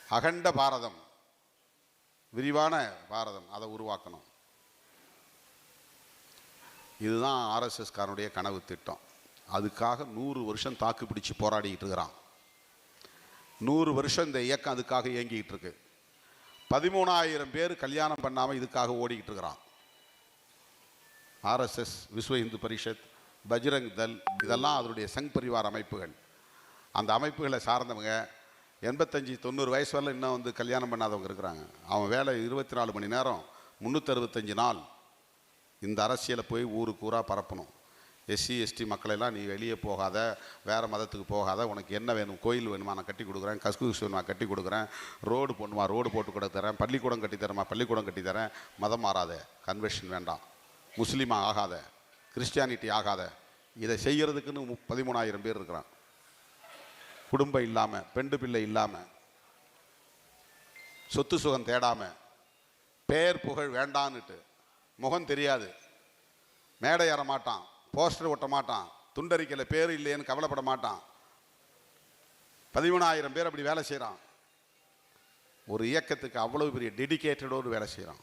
அகண்ட பாரதம், விரிவான பாரதம், அதை உருவாக்கணும். இதுதான் ஆர்எஸ்எஸ்காரனுடைய கனவு திட்டம். அதுக்காக 100 வருஷம் தாக்கு பிடிச்சி போராடிக்கிட்டு இருக்கிறான். 100 வருஷம் இந்த இயக்கம் அதுக்காக இயங்கிக்கிட்டு இருக்கு. 13,000 பேர் கல்யாணம் பண்ணாமல் இதுக்காக ஓடிக்கிட்டு இருக்கிறான். ஆர்எஸ்எஸ், விஸ்வ இந்து பரிஷத், பஜ்ரங் தல், இதெல்லாம் அதனுடைய சங் பரிவார் அமைப்புகள். அந்த அமைப்புகளை சார்ந்தவங்க 85-90 வயசு வரல இன்னும் வந்து கல்யாணம் பண்ணாதவங்க இருக்கிறாங்க. அவன் வேலை 24 மணி நேரம் 365 நாள் இந்த அரசியலை போய் ஊருக்கு ஊராக பரப்பணும். எஸ்சி எஸ்டி மக்களெல்லாம் நீ வெளியே போகாத, வேறு மதத்துக்கு போகாத, உனக்கு என்ன வேணும், கோயில் வேணுமா நான் கட்டி கொடுக்குறேன், கஸ்கூஸ் வேணுமா கட்டி கொடுக்குறேன், ரோடு போடணுமா ரோடு போட்டு கூட தரேன், பள்ளிக்கூடம் கட்டித்தரமா பள்ளிக்கூடம் கட்டித்தரேன், மதம் மாறாத, கன்வெர்ஷன் வேண்டாம், முஸ்லீமாக ஆகாத, கிறிஸ்டியானிட்டி ஆகாத, இதை செய்கிறதுக்குன்னு 13,000 பேர் இருக்கிறான். குடும்பம் இல்லாமல், பெண்டு பிள்ளை இல்லாமல், சொத்து சுகம் தேடாமல், பேர் புகழ் வேண்டான்னுட்டு, முகம் தெரியாது, மேடை ஏற மாட்டான், போஸ்டர் ஒட்ட மாட்டான், துண்டறிக்கையில் பேர் இல்லையேன்னு கவலைப்பட மாட்டான். 13,000 பேர் அப்படி வேலை செய்கிறான். ஒரு இயக்கத்துக்கு அவ்வளவு பெரிய டெடிகேட்டடோடு வேலை செய்கிறான்.